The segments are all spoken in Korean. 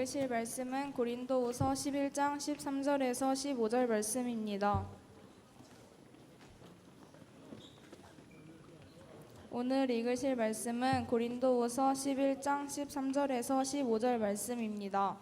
읽으실 말씀은 고린도후서 11장 13절에서 15절 말씀입니다. 오늘 읽으실 말씀은 고린도후서 11장 13절에서 15절 말씀입니다.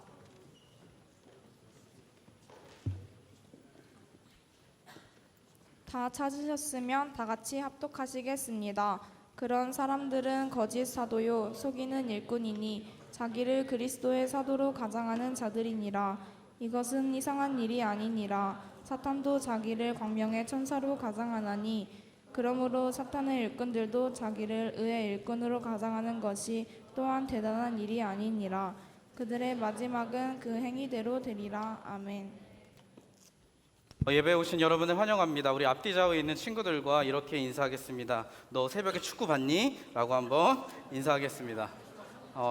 다 찾으셨으면 다 같이 합독하시겠습니다. 그런 사람들은 거짓 사도요 속이는 일꾼이니 자기를 그리스도의 사도로 가장하는 자들이니라. 이것은 이상한 일이 아니니라. 사탄도 자기를 광명의 천사로 가장하나니 그러므로 사탄의 일꾼들도 자기를 의의 일꾼으로 가장하는 것이 또한 대단한 일이 아니니라. 그들의 마지막은 그 행위대로 되리라. 아멘. 예배에 오신 여러분을 환영합니다. 우리 앞뒤 좌우에 있는 친구들과 이렇게 인사하겠습니다. 너 새벽에 축구 봤니? 라고 한번 인사하겠습니다.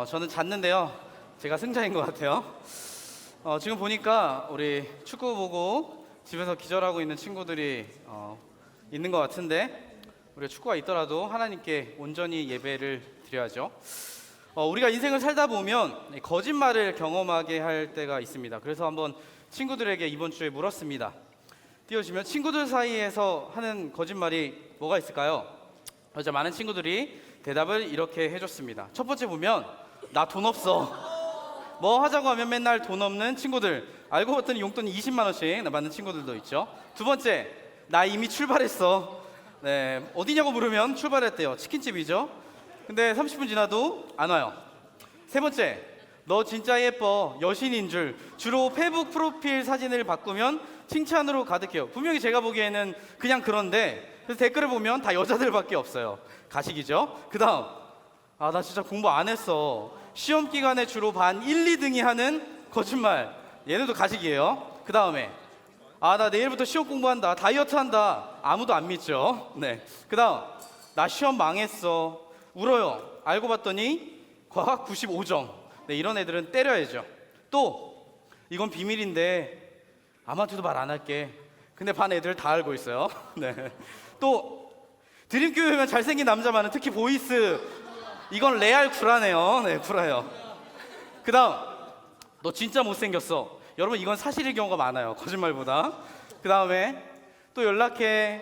저는 잤는데요, 제가 승자인 것 같아요. 지금 보니까 우리 축구 보고 집에서 기절하고 있는 친구들이 있는 것 같은데, 우리가 축구가 있더라도 하나님께 온전히 예배를 드려야죠. 우리가 인생을 살다 보면 거짓말을 경험하게 할 때가 있습니다. 그래서 한번 친구들에게 이번 주에 물었습니다. 띄워주시면, 친구들 사이에서 하는 거짓말이 뭐가 있을까요? 그래서 많은 친구들이 대답을 이렇게 해줬습니다. 첫 번째 보면, 나 돈 없어. 뭐 하자고 하면 맨날 돈 없는 친구들. 알고 봤더니 용돈이 20만 원씩 받는 친구들도 있죠. 두 번째, 나 이미 출발했어. 네, 어디냐고 물으면 출발했대요. 치킨집이죠. 근데 30분 지나도 안 와요. 세 번째, 너 진짜 예뻐. 여신인 줄. 주로 페북 프로필 사진을 바꾸면 칭찬으로 가득해요. 분명히 제가 보기에는 그냥 그런데, 그래서 댓글을 보면 다 여자들밖에 없어요. 가식이죠. 그 다음, 나 진짜 공부 안 했어. 시험 기간에 주로 반 1, 2등이 하는 거짓말. 얘네도 가식이에요. 그 다음에, 나 내일부터 시험 공부한다. 다이어트 한다. 아무도 안 믿죠. 네. 그 다음, 나 시험 망했어. 울어요. 알고 봤더니 과학 95점. 네, 이런 애들은 때려야죠. 또, 이건 비밀인데 아무한테도 말 안 할게. 근데 반 애들 다 알고 있어요. 네. 또, 드림교회면 잘생긴 남자 많은, 특히 보이스. 이건 레알 구라네요. 네, 구라요. 그 다음, 너 진짜 못생겼어. 여러분, 이건 사실일 경우가 많아요, 거짓말보다. 그 다음에 또 연락해.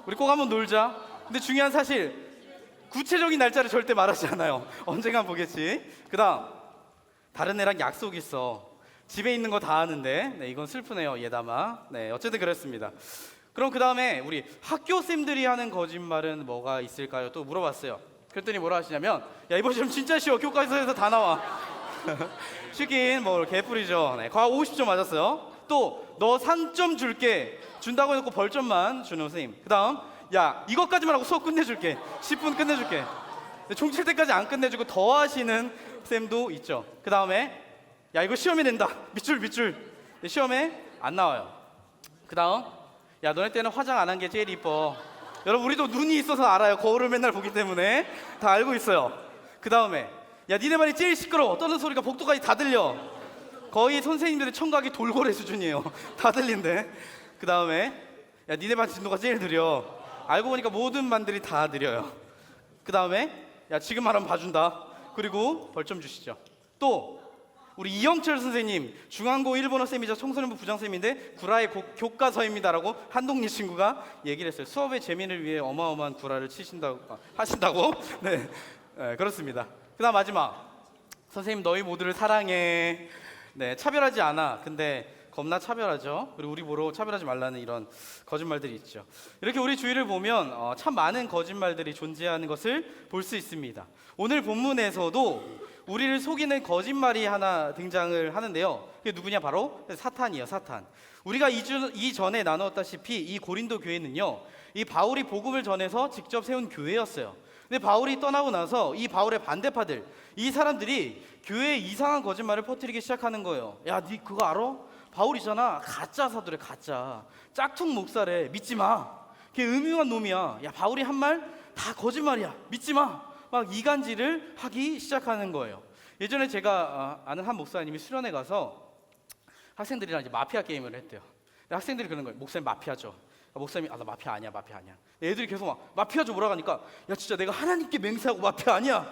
우리 꼭 한번 놀자. 근데 중요한 사실, 구체적인 날짜를 절대 말하지 않아요. 언젠간 보겠지. 그 다음, 다른 애랑 약속 있어. 집에 있는 거 다 아는데. 네, 이건 슬프네요, 예담아. 네, 어쨌든 그랬습니다. 그럼 그 다음에 우리 학교 쌤들이 하는 거짓말은 뭐가 있을까요? 또 물어봤어요. 그랬더니 뭐라 하시냐면, 야, 이번 시험 진짜 쉬워. 교과서에서 다 나와. 쉬긴 뭐 개뿔이죠. 네, 과학 50점 맞았어요. 또, 너 상점 줄게. 준다고 해놓고 벌점만 주는 선생님. 그 다음, 야, 이것까지만 하고 수업 끝내줄게. 10분 끝내줄게. 종 칠 때까지 안 끝내주고 더 하시는 쌤도 있죠. 그 다음에, 야, 이거 시험에 낸다. 밑줄. 시험에 안 나와요. 그 다음, 야, 너네 때는 화장 안 한 게 제일 이뻐. 여러분, 우리도 눈이 있어서 알아요. 거울을 맨날 보기 때문에 다 알고 있어요. 그 다음에, 야, 니네 말이 제일 시끄러워. 떠는 소리가 복도까지 다 들려. 거의 선생님들의 청각이 돌고래 수준이에요. 다 들린대. 그 다음에, 야, 니네 반 진도가 제일 느려. 알고 보니까 모든 반들이 다 느려요. 그 다음에, 야, 지금 말하면 봐준다. 그리고 벌점 주시죠. 또, 우리 이영철 선생님, 중앙고 일본어 쌤이자 청소년부 부장쌤인데 구라의 교과서입니다라고 한동리 친구가 얘기를 했어요. 수업의 재미를 위해 어마어마한 구라를 하신다고. 네, 그렇습니다. 그 다음 마지막, 선생님 너희 모두를 사랑해. 네, 차별하지 않아. 근데 겁나 차별하죠. 그리고 우리 보러 차별하지 말라는 이런 거짓말들이 있죠. 이렇게 우리 주위를 보면 참 많은 거짓말들이 존재하는 것을 볼 수 있습니다. 오늘 본문에서도 우리를 속이는 거짓말이 하나 등장을 하는데요. 그게 누구냐? 바로 사탄이에요. 사탄. 우리가 이전에 나누었다시피 이 고린도 교회는요, 이 바울이 복음을 전해서 직접 세운 교회였어요. 근데 바울이 떠나고 나서 이 바울의 반대파들, 이 사람들이 교회에 이상한 거짓말을 퍼뜨리기 시작하는 거예요. 야, 니 그거 알아? 바울이잖아. 가짜 사도래, 가짜. 짝퉁 목사래. 믿지 마. 걔 음흉한 놈이야. 야, 바울이 한 말 다 거짓말이야. 믿지 마. 막 이간질을 하기 시작하는 거예요. 예전에 제가 아는 한 목사님이 수련회 가서 학생들이랑 이제 마피아 게임을 했대요. 학생들이 그러는 거예요. 목사님 마피아죠. 목사님이 나 마피아 아니야. 애들이 계속 막 마피아죠 뭐라고 하니까, 야, 진짜 내가 하나님께 맹세하고 마피아 아니야.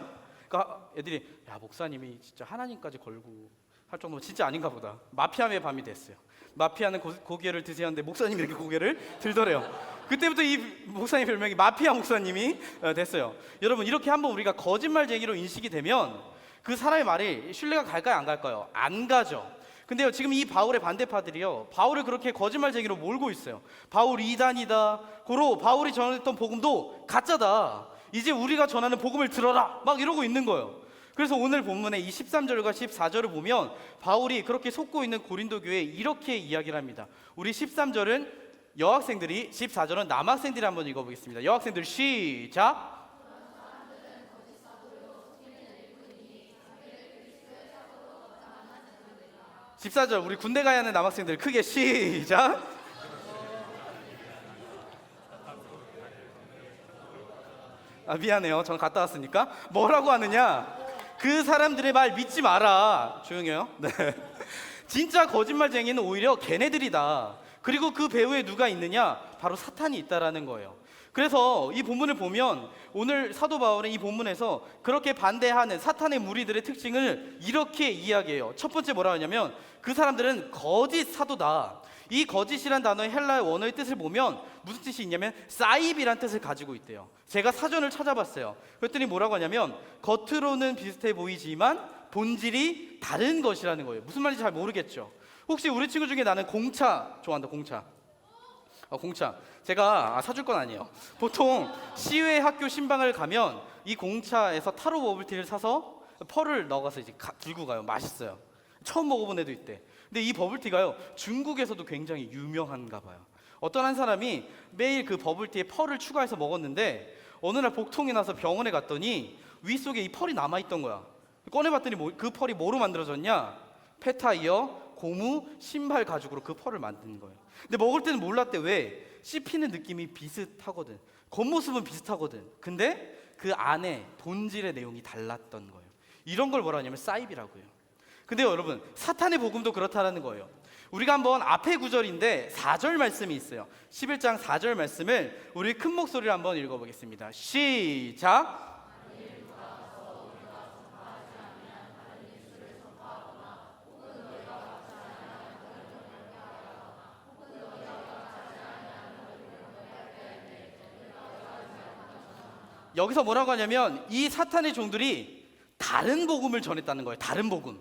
그러니까 애들이 야 목사님이 진짜 하나님까지 걸고 할 정도면 진짜 아닌가 보다. 마피아의 밤이 됐어요. 마피아는 고개를 드세요 하는데 목사님이 이렇게 고개를 들더래요. 그때부터 이 목사님 별명이 마피아 목사님이 됐어요. 여러분 이렇게 한번 우리가 거짓말쟁이로 인식이 되면 그 사람의 말이 신뢰가 갈까요 안 갈까요? 안 가죠. 근데요 지금 이 바울의 반대파들이요 바울을 그렇게 거짓말쟁이로 몰고 있어요. 바울 이단이다. 고로 바울이 전했던 복음도 가짜다. 이제 우리가 전하는 복음을 들어라 막 이러고 있는 거예요. 그래서 오늘 본문의 이 13절과 14절을 보면 바울이 그렇게 속고 있는 고린도 교회에 이렇게 이야기를 합니다. 우리 13절은 여학생들이, 14절은 남학생들이 한번 읽어보겠습니다. 여학생들 시작. 14절 우리 군대 가야 하는 남학생들 크게 시작. 미안해요. 전 갔다 왔으니까. 뭐라고 하느냐? 그 사람들의 말 믿지 마라. 조용해요. 네. 진짜 거짓말쟁이는 오히려 걔네들이다. 그리고 그 배후에 누가 있느냐? 바로 사탄이 있다라는 거예요. 그래서 이 본문을 보면 오늘 사도 바울은 이 본문에서 그렇게 반대하는 사탄의 무리들의 특징을 이렇게 이야기해요. 첫 번째 뭐라 하냐면 그 사람들은 거짓 사도다. 이 거짓이란 단어의 헬라의 원어의 뜻을 보면 무슨 뜻이 있냐면 사입이란 뜻을 가지고 있대요. 제가 사전을 찾아봤어요. 그랬더니 뭐라고 하냐면 겉으로는 비슷해 보이지만 본질이 다른 것이라는 거예요. 무슨 말인지 잘 모르겠죠. 혹시 우리 친구 중에 나는 공차 좋아한다. 공차. 공차. 제가 사줄 건 아니에요. 보통 시외 학교 신방을 가면 이 공차에서 타로 버블티를 사서 펄을 넣어서 이제 들고 가요. 맛있어요. 처음 먹어본 애도 있대. 근데 이 버블티가요 중국에서도 굉장히 유명한가 봐요. 어떤 한 사람이 매일 그 버블티에 펄을 추가해서 먹었는데 어느 날 복통이 나서 병원에 갔더니 위 속에 이 펄이 남아있던 거야. 꺼내봤더니 그 펄이 뭐로 만들어졌냐? 폐타이어, 고무, 신발 가죽으로 그 펄을 만든 거예요. 근데 먹을 때는 몰랐대. 왜? 씹히는 느낌이 비슷하거든. 겉모습은 비슷하거든. 근데 그 안에 본질의 내용이 달랐던 거예요. 이런 걸 뭐라 하냐면 사입이라고요. 근데 여러분 사탄의 복음도 그렇다라는 거예요. 우리가 한번 앞에 구절인데 4절 말씀이 있어요. 11장 4절 말씀을 우리 큰 목소리로 한번 읽어보겠습니다. 시작. 여기서 뭐라고 하냐면 이 사탄의 종들이 다른 복음을 전했다는 거예요. 다른 복음.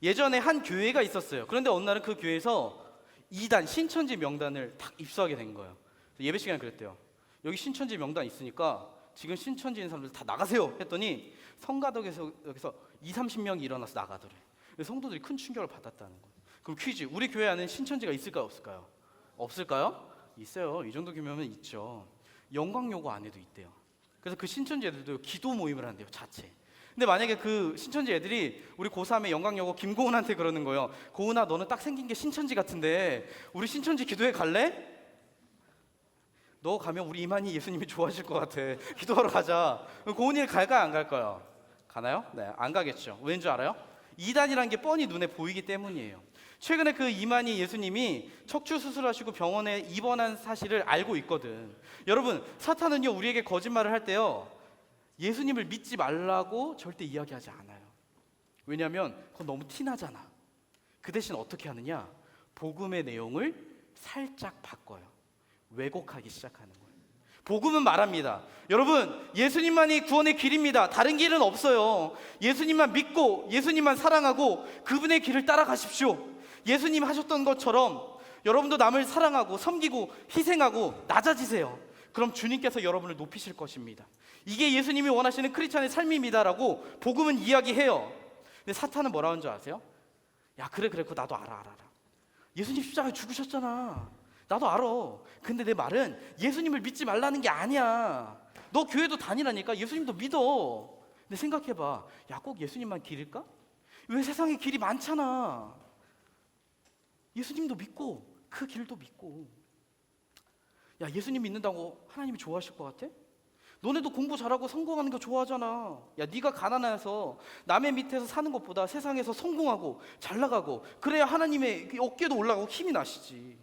예전에 한 교회가 있었어요. 그런데 어느 날은 그 교회에서 이단 신천지 명단을 딱 입수하게 된 거예요. 예배 시간에 그랬대요. 여기 신천지 명단 있으니까 지금 신천지 있는 사람들 다 나가세요 했더니 성가덕에서 여기서 20-30명이 일어나서 나가더래. 성도들이 큰 충격을 받았다는 거예요. 그럼 퀴즈, 우리 교회 안에 신천지가 있을까요 없을까요? 없을까요? 있어요. 이 정도 규모면 있죠. 영광요구 안에도 있대요. 그래서 그 신천지 애들도 기도 모임을 한대요. 자체. 근데 만약에 그 신천지 애들이 우리 고3의 영광여고 김고은한테 그러는 거예요. 고은아 너는 딱 생긴 게 신천지 같은데 우리 신천지 기도회 갈래? 너 가면 우리 이만희 예수님이 좋아하실 것 같아. 기도하러 가자. 고은이 갈까요 안 갈까요? 가나요? 네, 안 가겠죠. 왠 줄 알아요? 이단이란 게 뻔히 눈에 보이기 때문이에요. 최근에 그 이만희 예수님이 척추 수술하시고 병원에 입원한 사실을 알고 있거든. 여러분 사탄은요 우리에게 거짓말을 할 때요 예수님을 믿지 말라고 절대 이야기하지 않아요. 왜냐하면 그건 너무 티나잖아. 그 대신 어떻게 하느냐? 복음의 내용을 살짝 바꿔요. 왜곡하기 시작하는 거예요. 복음은 말합니다. 여러분 예수님만이 구원의 길입니다. 다른 길은 없어요. 예수님만 믿고 예수님만 사랑하고 그분의 길을 따라가십시오. 예수님 하셨던 것처럼 여러분도 남을 사랑하고 섬기고 희생하고 낮아지세요. 그럼 주님께서 여러분을 높이실 것입니다. 이게 예수님이 원하시는 크리스찬의 삶입니다라고 복음은 이야기해요. 근데 사탄은 뭐라 하는 줄 아세요? 야 그래 그거 나도 알아. 예수님 십자가에 죽으셨잖아. 나도 알아. 근데 내 말은 예수님을 믿지 말라는 게 아니야. 너 교회도 다니라니까. 예수님도 믿어. 근데 생각해봐. 야 꼭 예수님만 길일까? 왜 세상에 길이 많잖아. 예수님도 믿고 그 길도 믿고. 야 예수님 믿는다고 하나님이 좋아하실 것 같아? 너네도 공부 잘하고 성공하는 거 좋아하잖아. 야 네가 가난해서 남의 밑에서 사는 것보다 세상에서 성공하고 잘 나가고 그래야 하나님의 어깨도 올라가고 힘이 나시지.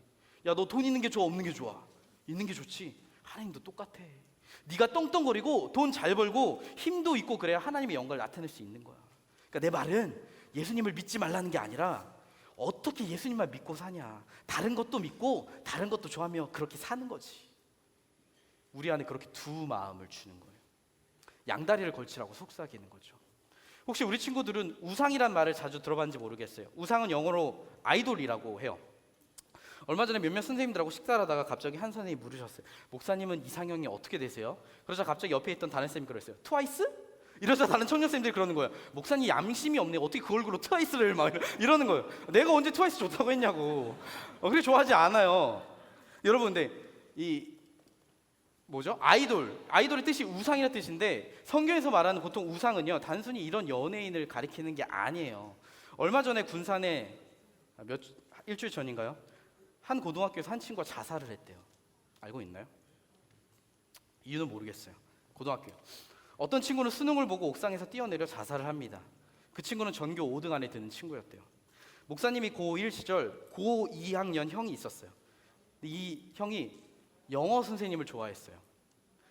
야 너 돈 있는 게 좋아 없는 게 좋아? 있는 게 좋지. 하나님도 똑같아. 네가 떵떵거리고 돈 잘 벌고 힘도 있고 그래야 하나님의 영광을 나타낼 수 있는 거야. 그러니까 내 말은 예수님을 믿지 말라는 게 아니라 어떻게 예수님만 믿고 사냐. 다른 것도 믿고 다른 것도 좋아하며 그렇게 사는 거지. 우리 안에 그렇게 두 마음을 주는 거예요. 양다리를 걸치라고 속삭이는 거죠. 혹시 우리 친구들은 우상이란 말을 자주 들어봤는지 모르겠어요. 우상은 영어로 아이돌이라고 해요. 얼마 전에 몇몇 선생님들하고 식사를 하다가 갑자기 한 선생님이 물으셨어요. 목사님은 이상형이 어떻게 되세요? 그러자 갑자기 옆에 있던 다른 쌤이 그랬어요. 트와이스? 이러자 다른 청년 쌤들이 그러는 거예요. 목사님 양심이 없네. 어떻게 그 얼굴로 트와이스를 막 이러는 거예요. 내가 언제 트와이스 좋다고 했냐고. 그렇게 좋아하지 않아요. 여러분, 근데 이 뭐죠? 아이돌의 뜻이 우상이라는 뜻인데 성경에서 말하는 보통 우상은요 단순히 이런 연예인을 가리키는 게 아니에요. 얼마 전에 군산에 일주일 전인가요? 한 고등학교에서 한 친구가 자살을 했대요. 알고 있나요? 이유는 모르겠어요. 고등학교 어떤 친구는 수능을 보고 옥상에서 뛰어내려 자살을 합니다. 그 친구는 전교 5등 안에 드는 친구였대요. 목사님이 고1 시절 고2학년 형이 있었어요. 이 형이 영어 선생님을 좋아했어요.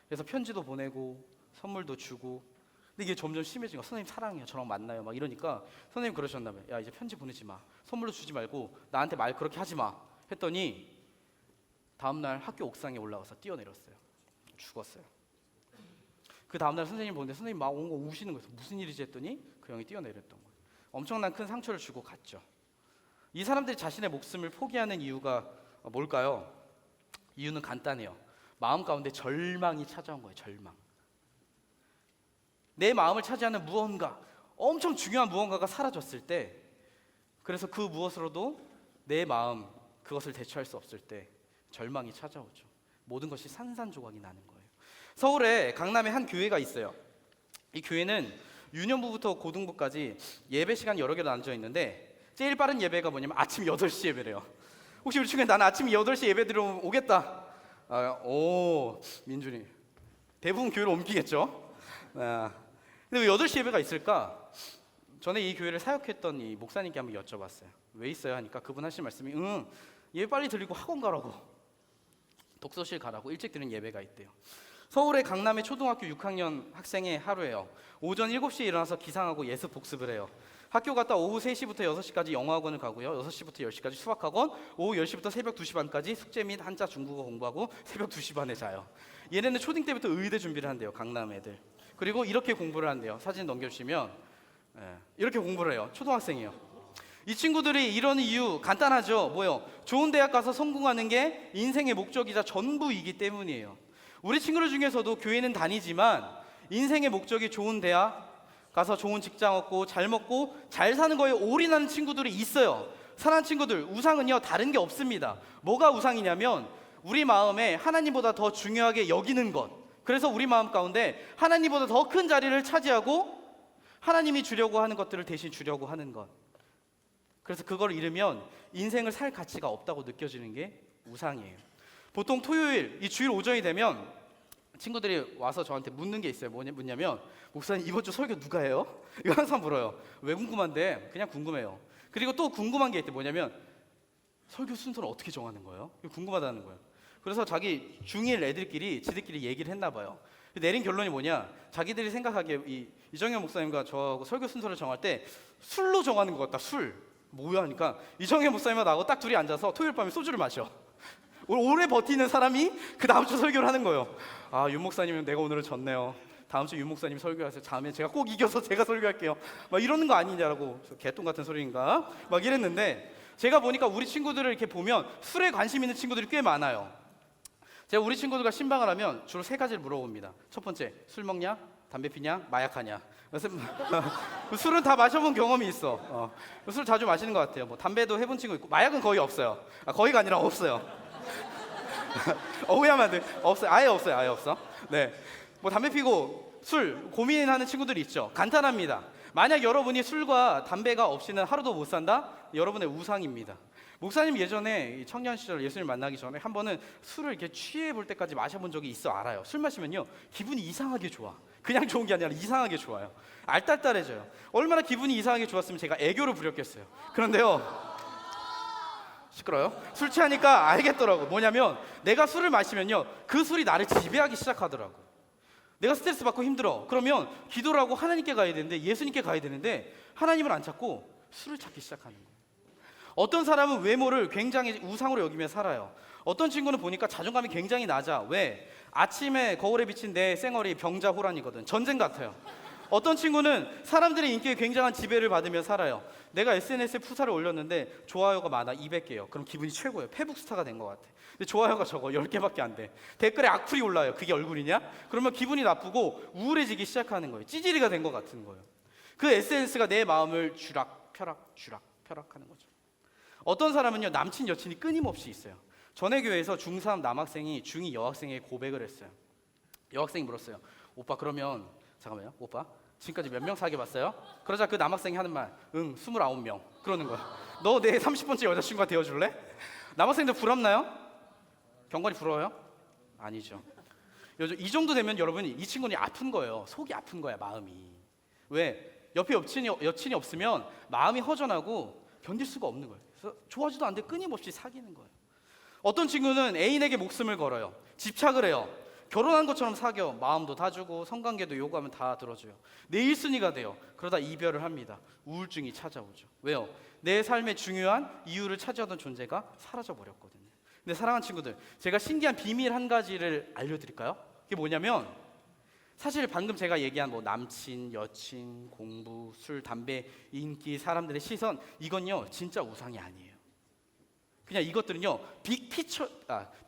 그래서 편지도 보내고 선물도 주고. 근데 이게 점점 심해진 거야. 선생님 사랑해요. 저랑 만나요. 막 이러니까 선생님 그러셨나 봐요. 야, 이제 편지 보내지 마. 선물도 주지 말고 나한테 말 그렇게 하지 마. 했더니 다음날 학교 옥상에 올라가서 뛰어내렸어요. 죽었어요. 그 다음날 선생님 보는데 선생님 막 온 거 우시는 거예요. 무슨 일이지 했더니 그 형이 뛰어내렸던 거예요. 엄청난 큰 상처를 주고 갔죠. 이 사람들이 자신의 목숨을 포기하는 이유가 뭘까요? 이유는 간단해요. 마음 가운데 절망이 찾아온 거예요. 절망. 내 마음을 차지하는 무언가, 엄청 중요한 무언가가 사라졌을 때, 그래서 그 무엇으로도 내 마음 그것을 대처할 수 없을 때 절망이 찾아오죠. 모든 것이 산산조각이 나는 거예요. 서울에 강남에 한 교회가 있어요. 이 교회는 유년부부터 고등부까지 예배 시간 여러 개로 나눠져 있는데 제일 빠른 예배가 뭐냐면 아침 8시 예배래요. 혹시 우리 친구는 나는 아침 8시 예배 들으러 오겠다. 오, 민준이. 대부분 교회로 옮기겠죠. 근데 왜 8시 예배가 있을까? 전에 이 교회를 사역했던 이 목사님께 한번 여쭤봤어요. 왜 있어요? 하니까 그분 하신 말씀이 예배 빨리 들리고 학원 가라고, 독서실 가라고 일찍 드는 예배가 있대요. 서울의 강남의 초등학교 6학년 학생의 하루예요. 오전 7시에 일어나서 기상하고 예습 복습을 해요. 학교 갔다 오후 3시부터 6시까지 영어학원을 가고요. 6시부터 10시까지 수학학원, 오후 10시부터 새벽 2시 반까지 숙제 및 한자 중국어 공부하고 새벽 2시 반에 자요. 얘네는 초딩 때부터 의대 준비를 한대요. 강남 애들. 그리고 이렇게 공부를 한대요. 사진 넘겨주시면 이렇게 공부를 해요. 초등학생이요. 이 친구들이 이런 이유 간단하죠. 뭐요? 좋은 대학 가서 성공하는 게 인생의 목적이자 전부이기 때문이에요. 우리 친구들 중에서도 교회는 다니지만 인생의 목적이 좋은 대학 가서 좋은 직장 얻고 잘 먹고 잘 사는 거에 올인하는 친구들이 있어요. 사랑하는 친구들, 우상은요 다른 게 없습니다. 뭐가 우상이냐면 우리 마음에 하나님보다 더 중요하게 여기는 것. 그래서 우리 마음 가운데 하나님보다 더 큰 자리를 차지하고 하나님이 주려고 하는 것들을 대신 주려고 하는 것. 그래서 그걸 잃으면 인생을 살 가치가 없다고 느껴지는 게 우상이에요. 보통 토요일, 이 주일 오전이 되면 친구들이 와서 저한테 묻는 게 있어요. 묻냐면 목사님 이번 주 설교 누가 해요? 이거 항상 물어요. 왜 궁금한데? 그냥 궁금해요. 그리고 또 궁금한 게 있대. 뭐냐면 설교 순서를 어떻게 정하는 거예요? 이거 궁금하다는 거예요. 그래서 자기 중1 애들끼리 지들끼리 얘기를 했나 봐요. 내린 결론이 뭐냐? 자기들이 생각하기에 이정현 목사님과 저하고 설교 순서를 정할 때 술로 정하는 것 같다. 술. 뭐야 하니까 이정현 목사님과 나하고 딱 둘이 앉아서 토요일 밤에 소주를 마셔. 오래 버티는 사람이 그 다음 주 설교를 하는 거예요. 아, 윤 목사님은 내가 오늘은 졌네요. 다음 주 윤 목사님 설교하세요. 다음에 제가 꼭 이겨서 제가 설교할게요. 막 이러는 거 아니냐라고. 개똥 같은 소리인가? 막 이랬는데 제가 보니까 우리 친구들을 이렇게 보면 술에 관심 있는 친구들이 꽤 많아요. 제가 우리 친구들과 신방을 하면 주로 3가지를 물어봅니다. 첫 번째, 술 먹냐? 담배 피냐? 마약하냐? 그래서 술은 다 마셔본 경험이 있어. 술 자주 마시는 것 같아요. 뭐 담배도 해본 친구 있고 마약은 거의 없어요. 거의가 아니라 없어요. 오해하면 안 돼. 없어요. 아예 없어요. 아예 없어. 네. 뭐 담배 피고 술 고민하는 친구들이 있죠. 간단합니다. 만약 여러분이 술과 담배가 없이는 하루도 못 산다? 여러분의 우상입니다. 목사님 예전에 청년 시절 예수님 만나기 전에 한 번은 술을 이렇게 취해 볼 때까지 마셔본 적이 있어. 알아요. 술 마시면요 기분이 이상하게 좋아. 그냥 좋은 게 아니라 이상하게 좋아요. 알딸딸해져요. 얼마나 기분이 이상하게 좋았으면 제가 애교를 부렸겠어요. 그런데요, 시끄러워요? 술 취하니까 알겠더라고. 뭐냐면 내가 술을 마시면요 그 술이 나를 지배하기 시작하더라고. 내가 스트레스 받고 힘들어. 그러면 기도를 하고 하나님께 가야 되는데, 예수님께 가야 되는데 하나님을 안 찾고 술을 찾기 시작하는 거예요. 어떤 사람은 외모를 굉장히 우상으로 여기며 살아요. 어떤 친구는 보니까 자존감이 굉장히 낮아. 왜? 아침에 거울에 비친 내 쌩얼이 병자호란이거든. 전쟁 같아요. 어떤 친구는 사람들의 인기에 굉장한 지배를 받으며 살아요. 내가 SNS에 푸사를 올렸는데 좋아요가 많아, 200개요. 그럼 기분이 최고예요. 페북 스타가 된 것 같아. 근데 좋아요가 적어, 10개밖에 안 돼. 댓글에 악플이 올라요. 그게 얼굴이냐? 그러면 기분이 나쁘고 우울해지기 시작하는 거예요. 찌질이가 된 것 같은 거예요. 그 SNS가 내 마음을 쥐락펴락하는 거죠. 어떤 사람은요, 남친 여친이 끊임없이 있어요. 전에 교회에서 중3 남학생이 중2 여학생에게 고백을 했어요. 여학생이 물었어요. 오빠, 그러면 잠깐만요. 오빠 지금까지 몇 명 사귀어봤어요? 그러자 그 남학생이 하는 말, 29명. 그러는 거야. 너 내 30번째 여자친구가 되어줄래? 남학생들 부럽나요? 경건이 부러워요? 아니죠. 이 정도 되면 여러분, 이 친구는 아픈 거예요. 속이 아픈 거야, 마음이. 왜? 옆에 여친이 없으면 마음이 허전하고 견딜 수가 없는 거예요. 그래서 좋아하지도 않는데 끊임없이 사귀는 거예요. 어떤 친구는 애인에게 목숨을 걸어요. 집착을 해요. 결혼한 것처럼 사겨. 마음도 다 주고 성관계도 요구하면 다 들어줘요. 내 1순위가 돼요. 그러다 이별을 합니다. 우울증이 찾아오죠. 왜요? 내 삶의 중요한 이유를 차지하던 존재가 사라져버렸거든요. 근데 사랑하는 친구들, 제가 신기한 비밀 한 가지를 알려드릴까요? 그게 뭐냐면, 사실 방금 제가 얘기한 뭐 남친, 여친, 공부, 술, 담배, 인기, 사람들의 시선, 이건요 진짜 우상이 아니에요. 그냥 이것들은요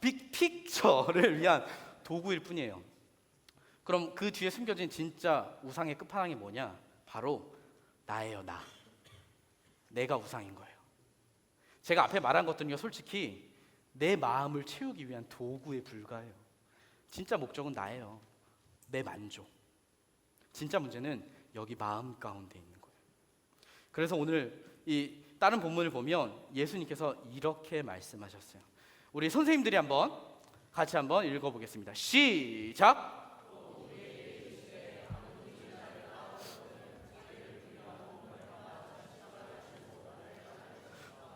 빅픽처를 위한 도구일 뿐이에요. 그럼 그 뒤에 숨겨진 진짜 우상의 끝판왕이 뭐냐? 바로 나예요. 내가 우상인 거예요. 제가 앞에 말한 것들은요, 솔직히 내 마음을 채우기 위한 도구에 불과해요. 진짜 목적은 나예요. 내 만족. 진짜 문제는 여기 마음 가운데 있는 거예요. 그래서 오늘 이 다른 본문을 보면 예수님께서 이렇게 말씀하셨어요. 우리 선생님들이 같이 한번 읽어보겠습니다. 시작.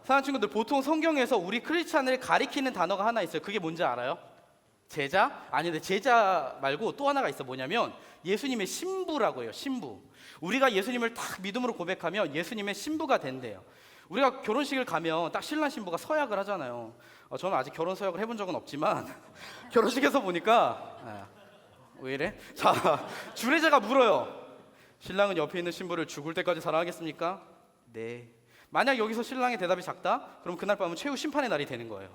사랑하는 친구들, 보통 성경에서 우리 크리스찬을 가리키는 단어가 하나 있어요. 그게 뭔지 알아요? 제자? 아닌데 제자 말고 또 하나가 있어. 뭐냐면 예수님의 신부라고 해요. 신부. 우리가 예수님을 딱 믿음으로 고백하면 예수님의 신부가 된대요. 우리가 결혼식을 가면 딱 신랑 신부가 서약을 하잖아요. 저는 아직 결혼 서약을 해본 적은 없지만 결혼식에서 보니까 왜 이래? 자, 주례자가 물어요. 신랑은 옆에 있는 신부를 죽을 때까지 사랑하겠습니까? 네. 만약 여기서 신랑의 대답이 작다? 그럼 그날 밤은 최후 심판의 날이 되는 거예요.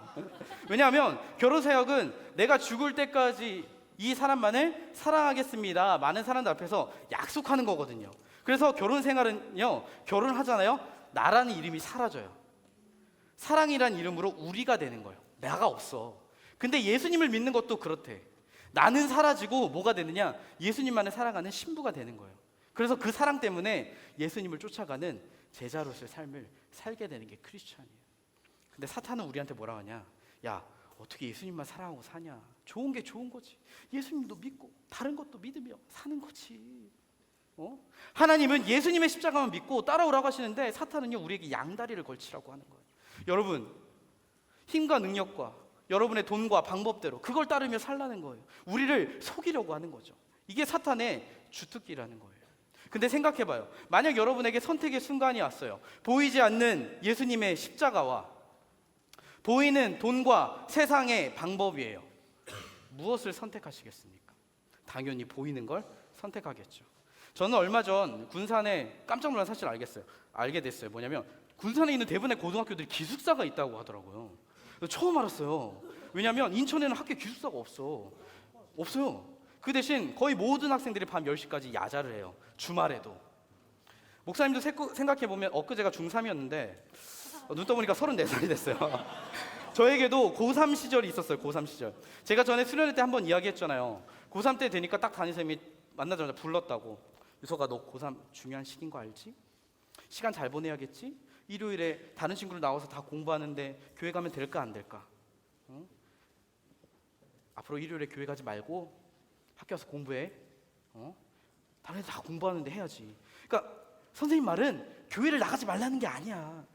왜냐하면 결혼 서약은 내가 죽을 때까지 이 사람만을 사랑하겠습니다. 많은 사람들 앞에서 약속하는 거거든요. 그래서 결혼 생활은요, 결혼하잖아요. 나라는 이름이 사라져요. 사랑이란 이름으로 우리가 되는 거예요. 내가 없어. 근데 예수님을 믿는 것도 그렇대. 나는 사라지고 뭐가 되느냐? 예수님만을 사랑하는 신부가 되는 거예요. 그래서 그 사랑 때문에 예수님을 쫓아가는 제자로서의 삶을 살게 되는 게 크리스찬이에요. 근데 사탄은 우리한테 뭐라 하냐? 야, 어떻게 예수님만 사랑하고 사냐? 좋은 게 좋은 거지. 예수님도 믿고 다른 것도 믿으며 사는 거지. 하나님은 예수님의 십자가만 믿고 따라오라고 하시는데 사탄은요, 우리에게 양다리를 걸치라고 하는 거예요. 여러분, 힘과 능력과 여러분의 돈과 방법대로 그걸 따르며 살라는 거예요. 우리를 속이려고 하는 거죠. 이게 사탄의 주특기라는 거예요. 근데 생각해봐요. 만약 여러분에게 선택의 순간이 왔어요. 보이지 않는 예수님의 십자가와 보이는 돈과 세상의 방법이에요. 무엇을 선택하시겠습니까? 당연히 보이는 걸 선택하겠죠. 저는 얼마 전 군산에 깜짝 놀란 사실을 알게 됐어요. 뭐냐면 군산에 있는 대부분의 고등학교들이 기숙사가 있다고 하더라고요. 처음 알았어요. 왜냐하면 인천에는 학교 기숙사가 없어요. 그 대신 거의 모든 학생들이 밤 10시까지 야자를 해요. 주말에도. 목사님도 생각해보면 엊그제가 중3이었는데 눈 떠보니까 34살이 됐어요. 저에게도 고3 시절이 있었어요. 고3 시절. 제가 전에 수련회 때 한번 이야기했잖아요. 고3 때 되니까 딱 담임선생님이 만나자마자 불렀다고. 유서가, 너 고3 중요한 시기인 거 알지? 시간 잘 보내야겠지? 일요일에 다른 친구들 나와서 다 공부하는데 교회 가면 될까 안 될까? 응? 앞으로 일요일에 교회 가지 말고 학교 와서 공부해. 다른 애들 다 공부하는데 해야지. 그러니까 선생님 말은 교회를 나가지 말라는 게 아니야.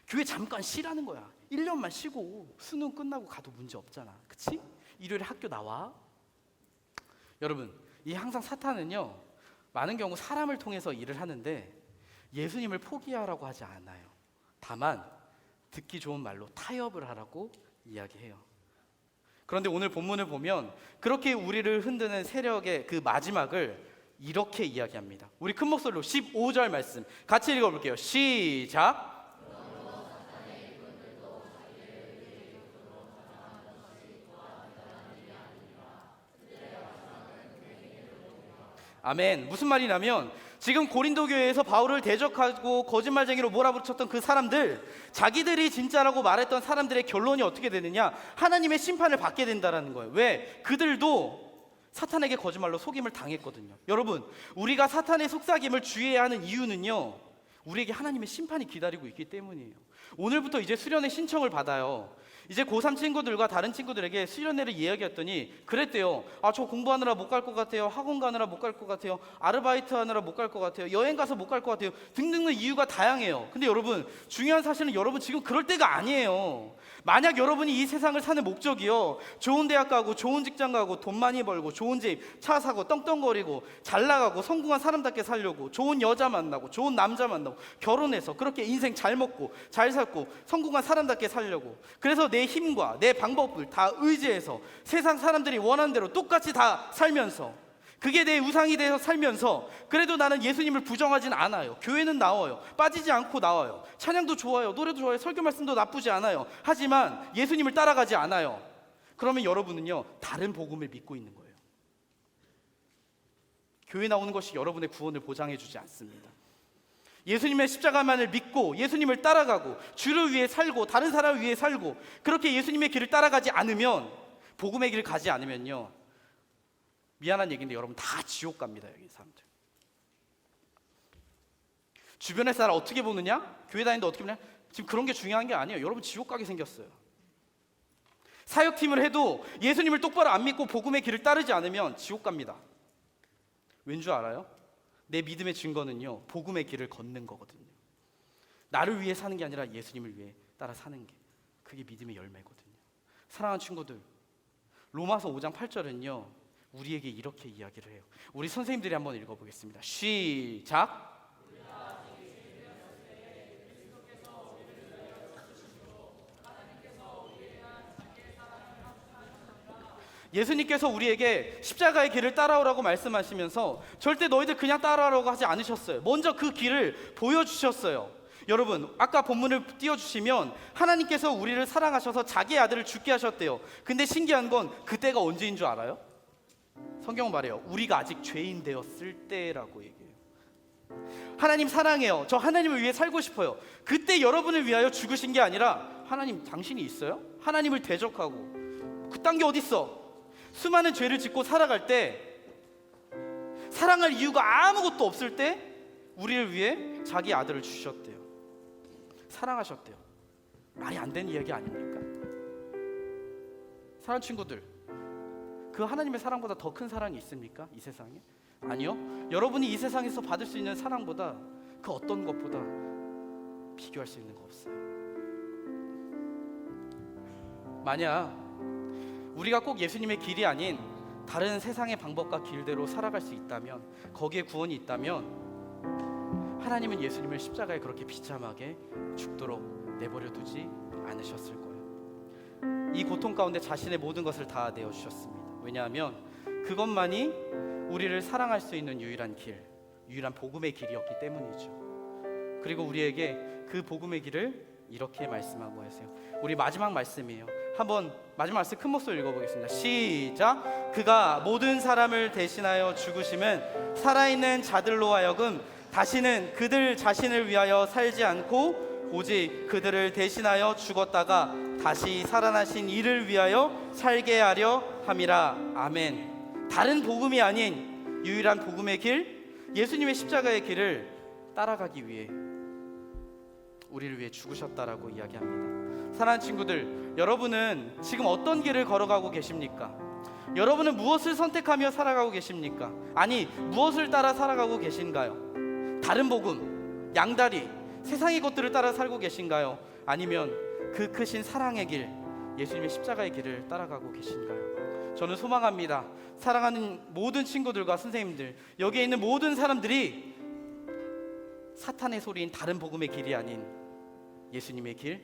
교회 잠깐 쉬라는 거야. 1년만 쉬고 수능 끝나고 가도 문제 없잖아. 그치? 일요일에 학교 나와. 여러분, 이 항상 사탄은요, 많은 경우 사람을 통해서 일을 하는데 예수님을 포기하라고 하지 않아요. 다만 듣기 좋은 말로 타협을 하라고 이야기해요. 그런데 오늘 본문을 보면 그렇게 우리를 흔드는 세력의 그 마지막을 이렇게 이야기합니다. 우리 큰 목소리로 15절 말씀 같이 읽어볼게요. 시작. 아멘. 무슨 말이냐면 지금 고린도 교회에서 바울을 대적하고 거짓말쟁이로 몰아붙였던 그 사람들, 자기들이 진짜라고 말했던 사람들의 결론이 어떻게 되느냐? 하나님의 심판을 받게 된다라는 거예요. 왜? 그들도 사탄에게 거짓말로 속임을 당했거든요. 여러분, 우리가 사탄의 속삭임을 주의해야 하는 이유는요, 우리에게 하나님의 심판이 기다리고 있기 때문이에요. 오늘부터 이제 수련회 신청을 받아요. 이제 고3 친구들과 다른 친구들에게 수련회를 이야기했더니 그랬대요. 저 공부하느라 못 갈 것 같아요. 학원 가느라 못 갈 것 같아요. 아르바이트 하느라 못 갈 것 같아요. 여행 가서 못 갈 것 같아요. 등등의 이유가 다양해요. 근데 여러분, 중요한 사실은 여러분 지금 그럴 때가 아니에요. 만약 여러분이 이 세상을 사는 목적이요, 좋은 대학 가고 좋은 직장 가고 돈 많이 벌고 좋은 집, 차 사고 떵떵거리고 잘 나가고 성공한 사람답게 살려고 좋은 여자 만나고 좋은 남자 만나고 결혼해서 그렇게 인생 잘 먹고 잘 살고 성공한 사람답게 살려고, 그래서 내 힘과 내 방법을 다 의지해서 세상 사람들이 원하는 대로 똑같이 다 살면서 그게 내 우상이 돼서 살면서 그래도 나는 예수님을 부정하진 않아요. 교회는 나와요. 빠지지 않고 나와요. 찬양도 좋아요. 노래도 좋아요. 설교 말씀도 나쁘지 않아요. 하지만 예수님을 따라가지 않아요. 그러면 여러분은요, 다른 복음을 믿고 있는 거예요. 교회 나오는 것이 여러분의 구원을 보장해 주지 않습니다. 예수님의 십자가만을 믿고 예수님을 따라가고 주를 위해 살고 다른 사람을 위해 살고 그렇게 예수님의 길을 따라가지 않으면, 복음의 길을 가지 않으면요, 미안한 얘기인데 여러분 다 지옥 갑니다. 여기 사람들 주변의 사람 어떻게 보느냐, 교회 다니는데 어떻게 보느냐, 지금 그런 게 중요한 게 아니에요. 여러분 지옥 가게 생겼어요. 사역팀을 해도 예수님을 똑바로 안 믿고 복음의 길을 따르지 않으면 지옥 갑니다. 왠 줄 알아요? 내 믿음의 증거는요, 복음의 길을 걷는 거거든요. 나를 위해 사는 게 아니라 예수님을 위해 따라 사는 게, 그게 믿음의 열매거든요. 사랑하는 친구들, 로마서 5장 8절은요 우리에게 이렇게 이야기를 해요. 우리 선생님들이 한번 읽어보겠습니다. 시작. 예수님께서 우리에게 십자가의 길을 따라오라고 말씀하시면서 절대 너희들 그냥 따라오라고 하지 않으셨어요. 먼저 그 길을 보여주셨어요. 여러분, 아까 본문을 띄워주시면 하나님께서 우리를 사랑하셔서 자기 아들을 죽게 하셨대요. 근데 신기한 건 그때가 언제인 줄 알아요? 성경은 말해요. 우리가 아직 죄인 되었을 때라고 얘기해요. 하나님 사랑해요. 저 하나님을 위해 살고 싶어요. 그때 여러분을 위하여 죽으신 게 아니라, 하나님 당신이 있어요? 하나님을 대적하고 그딴 게 어딨어? 수많은 죄를 짓고 살아갈 때, 사랑할 이유가 아무것도 없을 때 우리를 위해 자기 아들을 주셨대요. 사랑하셨대요. 말이 안 되는 이야기 아닙니까? 사랑하는 친구들, 그 하나님의 사랑보다 더 큰 사랑이 있습니까? 이 세상에? 아니요. 여러분이 이 세상에서 받을 수 있는 사랑보다, 그 어떤 것보다 비교할 수 있는 거 없어요. 만약 우리가 꼭 예수님의 길이 아닌 다른 세상의 방법과 길대로 살아갈 수 있다면, 거기에 구원이 있다면, 하나님은 예수님을 십자가에 그렇게 비참하게 죽도록 내버려 두지 않으셨을 거예요. 이 고통 가운데 자신의 모든 것을 다 내어주셨습니다. 왜냐하면 그것만이 우리를 사랑할 수 있는 유일한 길, 유일한 복음의 길이었기 때문이죠. 그리고 우리에게 그 복음의 길을 이렇게 말씀하고 하세요. 우리 마지막 말씀이에요. 한번 마지막 말씀 큰 목소리 읽어보겠습니다. 시작. 그가 모든 사람을 대신하여 죽으심은 살아있는 자들로 하여금 다시는 그들 자신을 위하여 살지 않고 오직 그들을 대신하여 죽었다가 다시 살아나신 이를 위하여 살게 하려 함이라. 아멘. 다른 복음이 아닌 유일한 복음의 길, 예수님의 십자가의 길을 따라가기 위해 우리를 위해 죽으셨다라고 이야기합니다. 사랑하는 친구들, 여러분은 지금 어떤 길을 걸어가고 계십니까? 여러분은 무엇을 선택하며 살아가고 계십니까? 아니, 무엇을 따라 살아가고 계신가요? 다른 복음, 양다리, 세상의 것들을 따라 살고 계신가요? 아니면 그 크신 사랑의 길, 예수님의 십자가의 길을 따라가고 계신가요? 저는 소망합니다. 사랑하는 모든 친구들과 선생님들, 여기에 있는 모든 사람들이 사탄의 소리인 다른 복음의 길이 아닌 예수님의 길,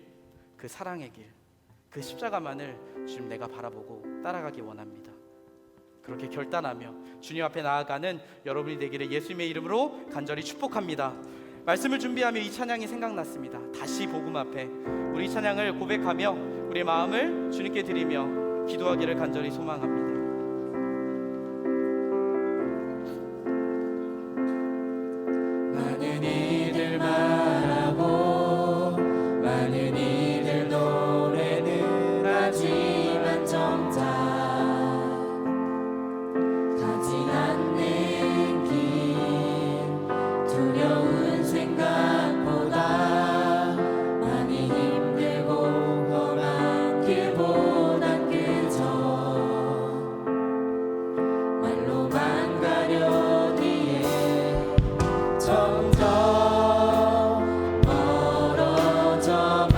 그 사랑의 길, 그 십자가만을 주님 내가 바라보고 따라가기 원합니다. 그렇게 결단하며 주님 앞에 나아가는 여러분이 되기를 예수님의 이름으로 간절히 축복합니다. 말씀을 준비하며 이 찬양이 생각났습니다. 다시 복음 앞에 우리 이 찬양을 고백하며 우리의 마음을 주님께 드리며 기도하기를 간절히 소망합니다. 많은 이들 말하고 많은 이들 노래는 하지만 정작 가지 않는 길 두려운 생각보다 많이 힘들고 험한 길보단 그저 말로만 가려기에 점점 멀어져만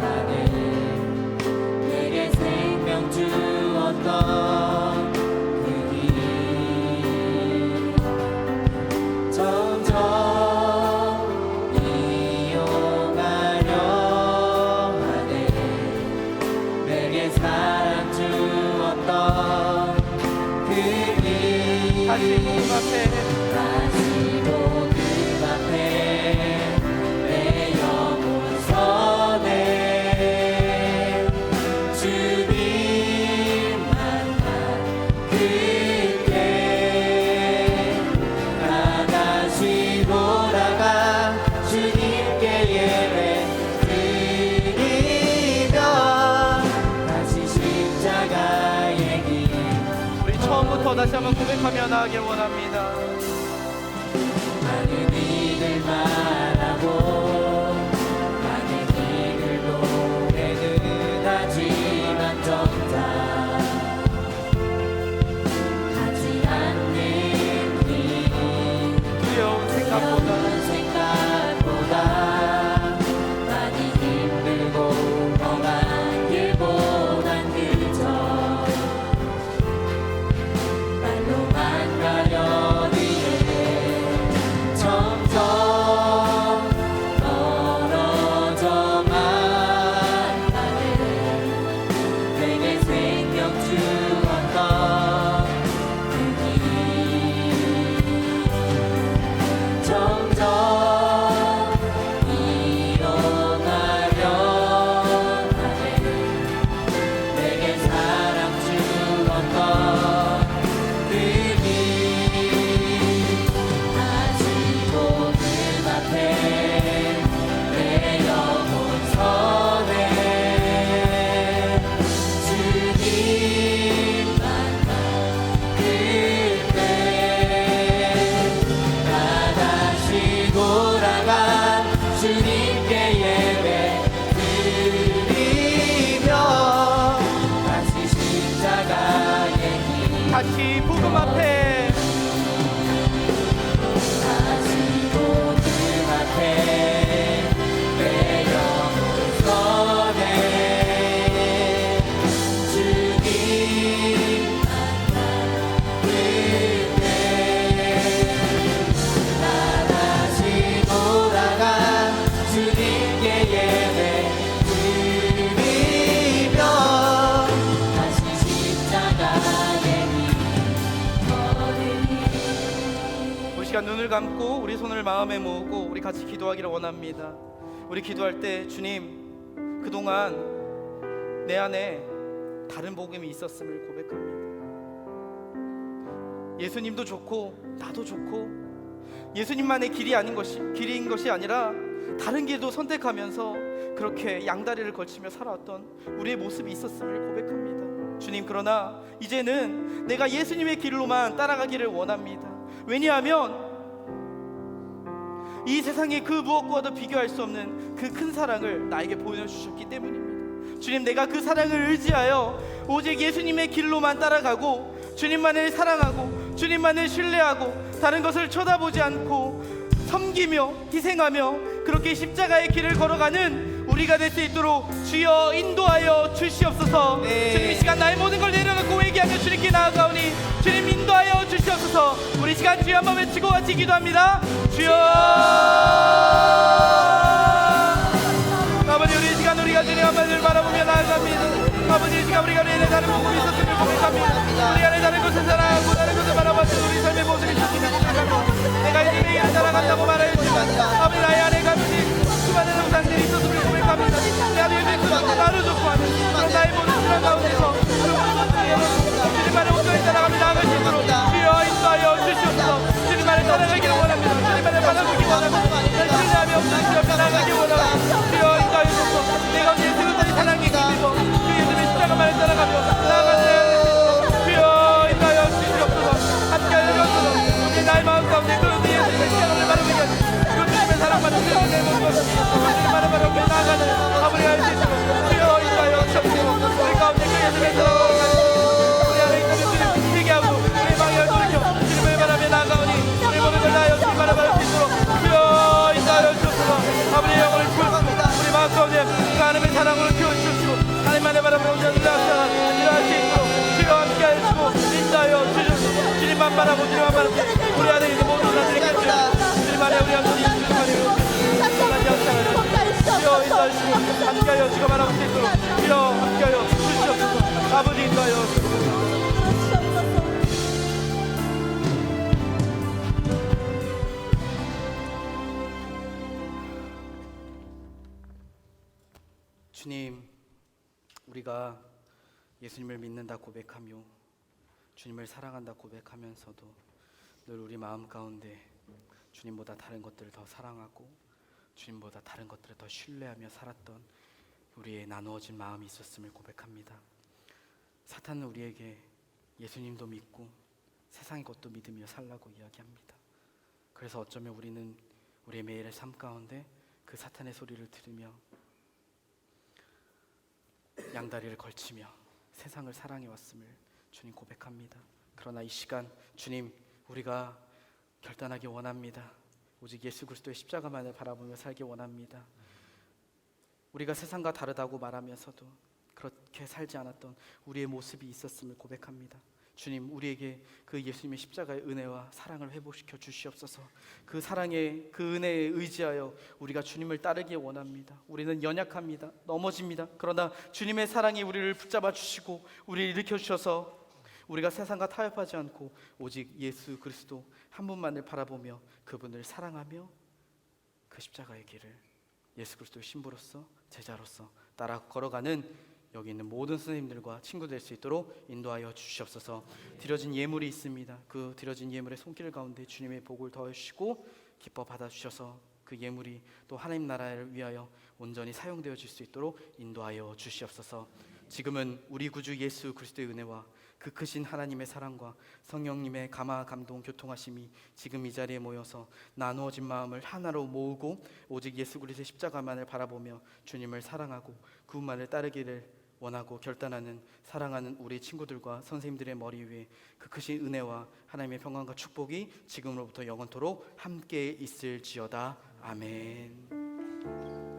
가네. 내게 생명 주었던 그 길이 점점 이용하려 하네. 내게 사랑 주었던 그 길. 다시 복음 앞에 다시 복음 앞에 내 영혼 서네. 주님 만나 그때 나 다시 돌아가 주님께 예배 드리며 다시 십자가의 길 우리 처음부터 다시 한번 고백하며 나아가길 원합니다. 많은 이들 말하고 많은 이들 노래는 하지만 정작 가지 않는 길 두려운 생각보다 두려운 생각보다 많이 힘들고 험한 길보단 그저 말로만 가려니에 점점 멀어져만 가네. 내게 생명 주었던 그 길 점점 이용하려 하네. 내게 사랑 주었던 그 길 다시 복음 앞에 내 영혼 서네. 주님 만나 그때 나 다시 돌아가 주님께 예배 드리며 다시 십자가의 길 다시 복음 앞에 다시 복음 앞에 내 영혼 서네. 주님 만나 그때 나 다시 돌아가 주님께 예배 드리며 다시 십자가의 길 걸으니 우리 시간 눈을 감고 우리 손을 마음에 모으고 우리 같이 기도하기를 원합니다. 우리 기도할 때 주님, 그동안 내 안에 다른 복음이 있었음을 고백합니다. 예수님도 좋고 나도 좋고 예수님만의 길인 것이 아니라 다른 길도 선택하면서 그렇게 양다리를 걸치며 살아왔던 우리의 모습이 있었음을 고백합니다. 주님, 그러나 이제는 내가 예수님의 길로만 따라가기를 원합니다. 왜냐하면 이 세상의 그 무엇과도 비교할 수 없는 그 큰 사랑을 나에게 보여주셨기 때문입니다. 주님, 내가 그 사랑을 의지하여 오직 예수님의 길로만 따라가고 주님만을 사랑하고 주님만을 신뢰하고 다른 것을 쳐다보지 않고 섬기며 희생하며 그렇게 십자가의 길을 걸어가는 우리 우리가 될 수 있도록 주여 인도하여 주시옵소서. 네. 주님 이 시간 나의 모든 걸 내려놓고 회개하며 주님께 나아가오니 주님 인도하여 주시옵소서. 우리 시간 주여 한번 외치고 같이 기도합니다. 주여. 아버지 우리 이 시간 우리가 주님 한번을 바라보며 나아갑니다. 아버지 이 시간 우리가 우리 안에 다른 모습이 있었음을 고백합니다. 우리 안에 다른 것을 사랑하고 다른 것을 바라봤을 우리 삶의 모습이 있었음을 고백하고 내가 이 집에 일을 살아간다고 말하였지만 아버지 나의 안에 가슴이 수많은 영상들이 있었음을 고백합니다. 내 안에 예배스럽고 나를 좋고 하는 그런 나의 모든 수란 가운데서 그 모든 것을 주님만의 온전히 따라가며 나아갈 수 있도록 주여 인도하여 주시옵소서. 주님만을 따라가기를 원합니다. 주님만을 바라보기 원합니다. 주님의 없는 주 옆에 나가기 원합니다. 주여 인도하여 주옵소서. 내가 언제 세상의 사랑이 기리고 주 예수님의 십자가만을 따라가며 나아가는 주여 인도하여 주시옵소서. 함께하여 주옵소서. 우리 나의 마음 가운데 그런 예수님의 십자가를 바라보게 하시고 그 주님의 사랑만을 내 모습을 주님만을 바라보며 나아가는 아버지 할 수 있도록 주여 인도하여 주옵소서. 우리 가운데 그 예수님의 사랑을 우리 안에 있는 주님 회개하고 우리 방향을 돌이켜 주님을 바라며 나아가오니 우리 모든 걸 다하여 주님 바라볼 수 있도록 주여 인도하여 주옵소서. 아버지의 영혼을 주옵소서. 우리 마음 가운데 그 하나님의 사랑으로 키워주시고 하나님만을 바라보며 온전히 나아가 일어날 수 있도록 주여 함께하여 주고 인도하여 주옵소서. 주님만 바라보 주님만 바라보 우리 안에 있는 모든 사람들이 깨끗하여 주님 안에 우리 한번이 주님 안에 주님만 역사하여 주여 인도하여 주시고 함께하여 주가 바라볼 수 있도록 주여 함께하여 주시옵소서. 아버지 인도하여 주옵소서. 주님, 우리가 예수님을 믿는다 고백하며 주님을 사랑한다 고백하면서도 늘 우리 마음 가운데 주님보다 다른 것들을 더 사랑하고 주님보다 다른 것들을 더 신뢰하며 살았던 우리의 나누어진 마음이 있었음을 고백합니다. 사탄은 우리에게 예수님도 믿고 세상의 것도 믿으며 살라고 이야기합니다. 그래서 어쩌면 우리는 우리의 매일의 삶 가운데 그 사탄의 소리를 들으며 양다리를 걸치며 세상을 사랑해왔음을 주님 고백합니다. 그러나 이 시간 주님 우리가 결단하기 원합니다. 오직 예수 그리스도의 십자가만을 바라보며 살기 원합니다. 우리가 세상과 다르다고 말하면서도 그렇게 살지 않았던 우리의 모습이 있었음을 고백합니다. 주님 우리에게 그 예수님의 십자가의 은혜와 사랑을 회복시켜 주시옵소서. 그 사랑의 그 은혜에 의지하여 우리가 주님을 따르기 원합니다. 우리는 연약합니다. 넘어집니다. 그러나 주님의 사랑이 우리를 붙잡아 주시고 우리를 일으켜 주셔서 우리가 세상과 타협하지 않고 오직 예수 그리스도 한 분만을 바라보며 그분을 사랑하며 그 십자가의 길을 예수 그리스도의 신부로서 제자로서 따라 걸어가는 여기 있는 모든 선생님들과 친구 될 수 있도록 인도하여 주시옵소서. 드려진 예물이 있습니다. 그 드려진 예물의 손길 가운데 주님의 복을 더하시고 기뻐 받아주셔서 그 예물이 또 하나님 나라를 위하여 온전히 사용되어질 수 있도록 인도하여 주시옵소서. 지금은 우리 구주 예수 그리스도의 은혜와 그 크신 하나님의 사랑과 성령님의 감화 감동 교통하심이 지금 이 자리에 모여서 나누어진 마음을 하나로 모으고 오직 예수 그리스도의 십자가만을 바라보며 주님을 사랑하고 그분만을 따르기를 원하고 결단하는 사랑하는 우리 친구들과 선생님들의 머리 위에 그 크신 은혜와 하나님의 평강과 축복이 지금으로부터 영원토록 함께 있을지어다. 아멘.